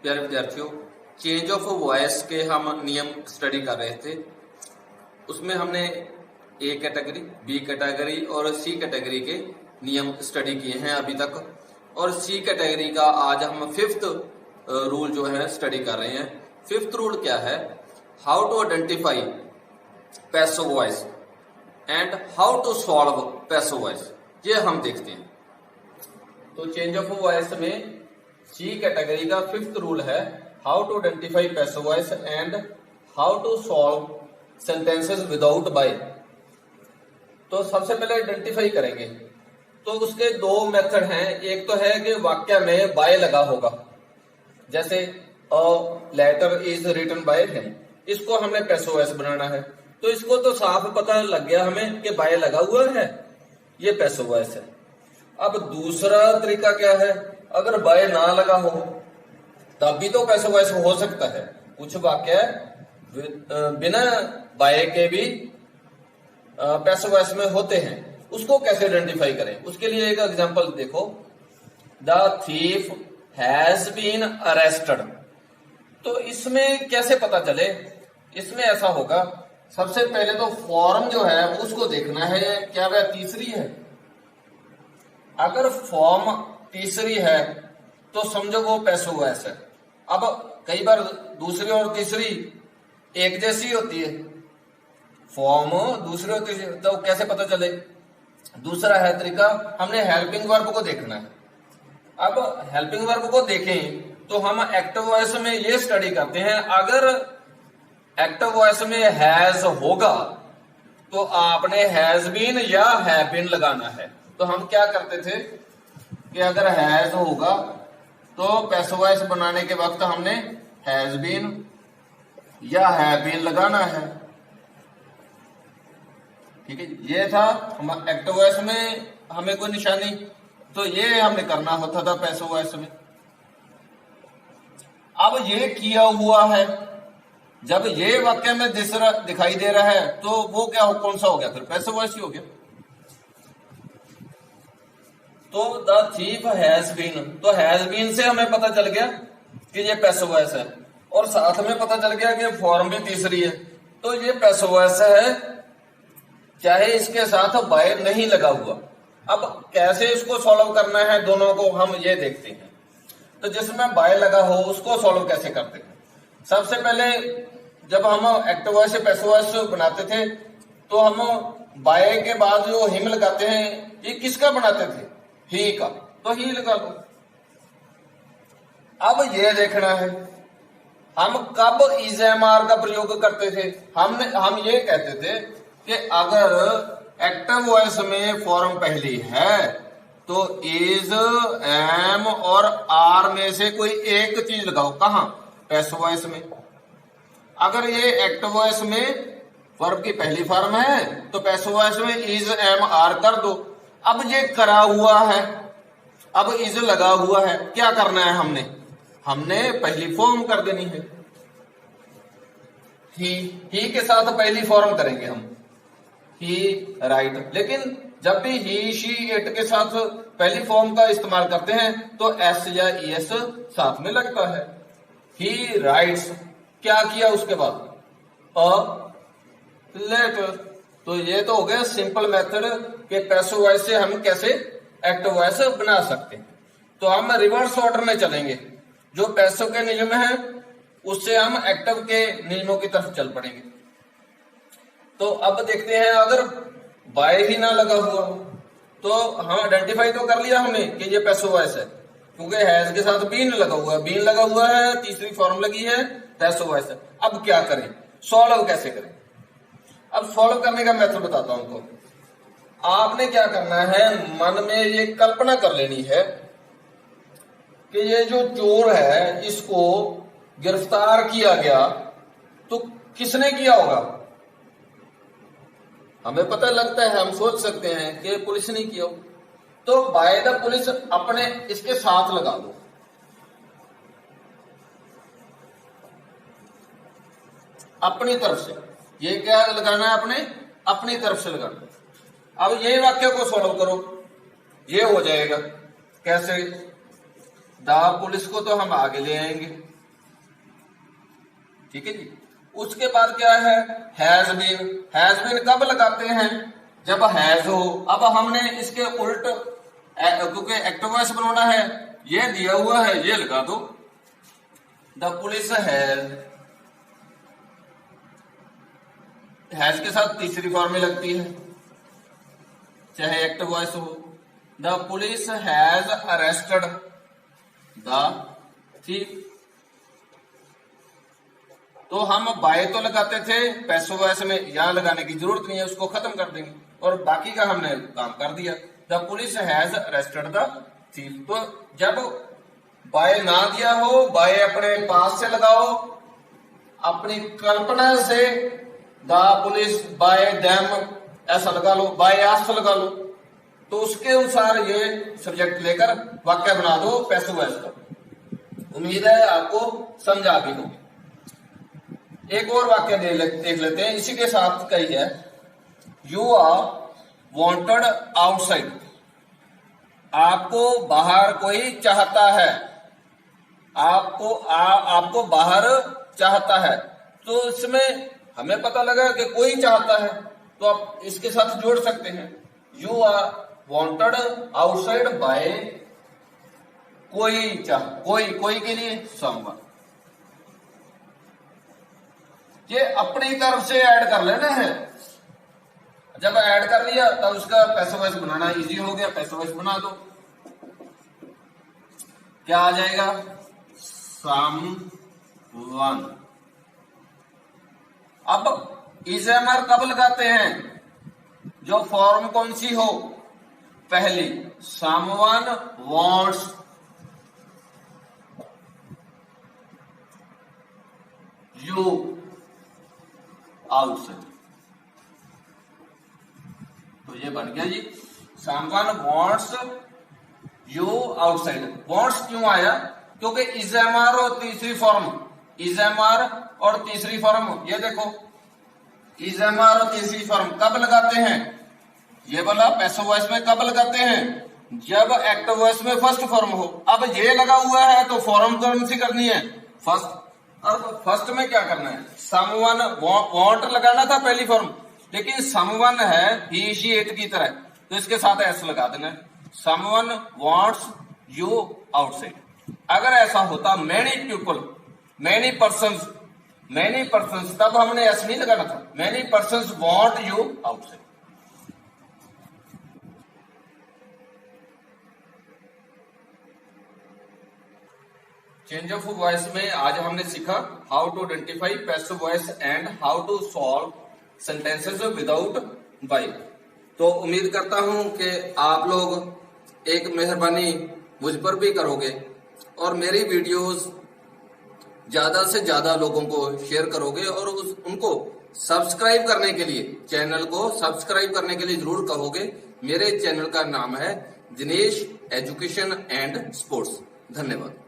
प्यारे विद्यार्थियों, change of voice के हम नियम स्टडी कर रहे थे। उसमें हमने ए कैटेगरी, बी कैटेगरी और सी कैटेगरी के नियम स्टडी किए हैं अभी तक, और सी कैटेगरी का आज हम फिफ्थ रूल जो है स्टडी कर रहे हैं। फिफ्थ रूल क्या है? How to identify passive voice and how to solve passive voice, ये हम देखते हैं। तो चेंज ऑफ वॉइस में सी कैटेगरी का फिफ्थ रूल है how to identify passive voice and how to solve sentences without by. तो सबसे पहले आइडेंटिफाई करेंगे, तो उसके दो मेथड हैं। एक तो है कि वाक्य में बाय लगा होगा, जैसे a letter is written by him, इसको हमने पैसिव वॉइस बनाना है। तो इसको तो साफ पता लग गया हमें कि बाय लगा हुआ है, ये पैसिव वॉइस है। अब दूसरा तरीका क्या है? अगर बाय ना लगा हो तब भी तो पैसिव वॉइस हो सकता है। कुछ वाक्य बिना बाय के भी पैसिव वॉइस में होते हैं, उसको कैसे आइडेंटिफाई करें? उसके लिए एक एग्जांपल देखो, the thief has been arrested. तो इसमें कैसे पता चले? इसमें ऐसा होगा, सबसे पहले तो फॉर्म जो है उसको देखना है, क्या वह तीसरी है। अगर फॉर्म तीसरी है तो समझो वो पैसिव वॉइस है। अब कई बार दूसरी और तीसरी एक जैसी होती है, फॉर्म दूसरी और तीसरी, तो कैसे पता चले? दूसरा है तरीका, हमने हेल्पिंग वर्ब को देखना है। अब हेल्पिंग वर्ब को देखें तो हम एक्टिव वॉइस में ये स्टडी करते हैं, अगर एक्टिव वॉइस में हैज होगा तो आपने हैज बीन या हैव बीन लगाना है। तो हम क्या करते थे कि अगर हैज होगा तो पैसिव वॉइस बनाने के वक्त हमने हैज बीन या हैव बीन लगाना है। ठीक है, ये था हम एक्टिव वॉइस में हमें कोई निशानी, तो ये हमने करना होता था पैसिव वॉइस में। अब ये किया हुआ है, जब ये वाक्य में दिखाई दे रहा है तो वो क्या हो, कौन सा हो गया? फिर पैसिव वॉइस ही हो गया। तो द थीफ हैज बीन, तो हैज बीन से हमें पता चल गया कि ये पैसिव वॉइस है, और साथ में पता चल गया कि फॉर्म भी तीसरी है, तो ये पैसिव वॉइस है, चाहे इसके साथ बाय नहीं लगा हुआ। अब कैसे इसको सॉल्व करना है दोनों को हम ये देखते हैं। तो जिसमें बाय लगा हो उसको सॉल्व कैसे करते हैं? सबसे पहले जब हम एक्टिव वॉइस से पैसिव वॉइस बनाते थे तो हम बाय के बाद जो हिम लगाते हैं, ये किसका बनाते थे? ही का, तो ही लगा लो। अब ये देखना है हम कब इज एम आर का प्रयोग करते थे। हम ये कहते थे कि अगर एक्टिव वॉइस में फॉर्म पहली है तो इज, एम और आर में से कोई एक चीज लगाओ। कहां? पैसिव वॉइस में। अगर ये एक्टिव वॉइस में वर्ब की पहली फॉर्म है तो पैसिव वॉइस में इज, एम, आर कर दो। अब ये करा हुआ है, अब इज लगा हुआ है, क्या करना है? हमने पहली फॉर्म कर देनी है। ही के साथ पहली फॉर्म करेंगे हम, ही राइट। लेकिन जब भी ही, शी, इट के साथ पहली फॉर्म का इस्तेमाल करते हैं तो एस या ईएस साथ में लगता है। ही राइट्स, क्या किया उसके बाद? A letter. तो ये तो हो गया सिंपल मेथड कि पैसिव वॉइस से हम कैसे एक्टिव वॉइस बना सकते हैं। तो हम रिवर्स ऑर्डर में चलेंगे, जो पैसिव के नियम है उससे हम एक्टिव के नियमों की तरफ चल पड़ेंगे। तो अब देखते हैं, अगर बाय ही ना लगा हुआ तो हम आइडेंटिफाई तो कर लिया हमने कि ये पैसिव वॉइस है, क्योंकि हैज के साथ बीन लगा हुआ है, बीन लगा हुआ है, तीसरी फॉर्म लगी है, पैसिव वॉइस है। अब क्या करें? सॉल्व कैसे करें? अब सॉल्व करने का मेथड बताता हूं। तो आपने क्या करना है, मन में ये कल्पना कर लेनी है कि ये जो चोर है इसको गिरफ्तार किया गया, तो किसने किया होगा? हमें पता लगता है, हम सोच सकते हैं कि पुलिस ने किया। तो बाय द पुलिस अपने इसके साथ लगा दो। अपनी तरफ से, ये क्या लगाना है? अपनी तरफ से लगाना। अब ये वाक्य को सॉल्व करो, ये हो जाएगा कैसे? द पुलिस को तो हम आगे ले आएंगे, ठीक है जी। उसके बाद क्या है, हैज बीन। हैज बीन कब लगाते हैं, जब हैज हो। अब हमने इसके उल्ट, क्योंकि एक्टिव वॉइस बनाना है, ये दिया हुआ है, ये लगा दो, द पुलिस हैज के साथ तीसरी फॉर्म में लगती है, चाहे एक्टिव वॉइस हो। The police has arrested the thief. तो हम बाय तो लगाते थे पैसिव वॉइस में, यहां लगाने की जरूरत नहीं है, उसको खत्म कर देंगे और बाकी का हमने काम कर दिया। The police has arrested the thief. तो जब बाय ना दिया हो, बाय अपने पास से लगाओ, अपनी कल्पना से द पुलिस बाय देम ऐसा लगा लो, बाय अस लगा लो, तो उसके अनुसार ये सब्जेक्ट लेकर वाक्य बना दो पैसिव वॉइस का। उम्मीद है आपको समझ आ गई होगी। एक और वाक्य देख लेते हैं, इसी के साथ कही है, यू आर वॉन्टेड आउटसाइड। आपको बाहर कोई चाहता है, आपको बाहर चाहता है। तो इसमें हमें पता लगा कि कोई चाहता है, तो आप इसके साथ जोड़ सकते हैं, you are wanted outside by कोई के लिए समवन। ये अपनी तरफ से ऐड कर लेना है। जब ऐड कर लिया तब उसका पैसिव वॉइस बनाना इजी हो गया, पैसिव वॉइस बना दो। क्या आ जाएगा, समवन। अब इजएमआर कब लगाते हैं, जो फॉर्म कौन सी हो, पहली, समवन वांट्स यू आउटसाइड। तो ये बन गया जी, someone wants you outside. Wants क्यों आया, क्योंकि इजएमआर और तीसरी फॉर्म, इजएमआर और तीसरी फॉर्म, ये देखो इजएमआर और तीसरी फॉर्म कब लगाते हैं, ये वाला पैसिव वॉइस में कब लगाते हैं, जब एक्टिव वॉइस में फर्स्ट फॉर्म हो। अब ये लगा हुआ है तो फॉर्म कौन सी करनी है, फर्स्ट। अब फर्स्ट में क्या करना है, समवन वांट लगाना था पहली फॉर्म, लेकिन समवन है ही शी इट की तरह, तो इसके साथ एस लगा देना है, समवन वांट्स यू आउटसाइड। अगर ऐसा होता मैनी पीपल, मैनी पर्सन्स, तब हमने एस नहीं लगाना था, many persons want you outside. Change of voice में आज हमने सीखा how to identify passive voice and how to solve sentences without by. तो उम्मीद करता हूं कि आप लोग एक मेहरबानी मुझ पर भी करोगे और मेरी वीडियोस ज्यादा से ज्यादा लोगों को शेयर करोगे और उनको सब्सक्राइब करने के लिए, चैनल को सब्सक्राइब करने के लिए जरूर कहोगे। मेरे चैनल का नाम है दिनेश एजुकेशन एंड स्पोर्ट्स। धन्यवाद।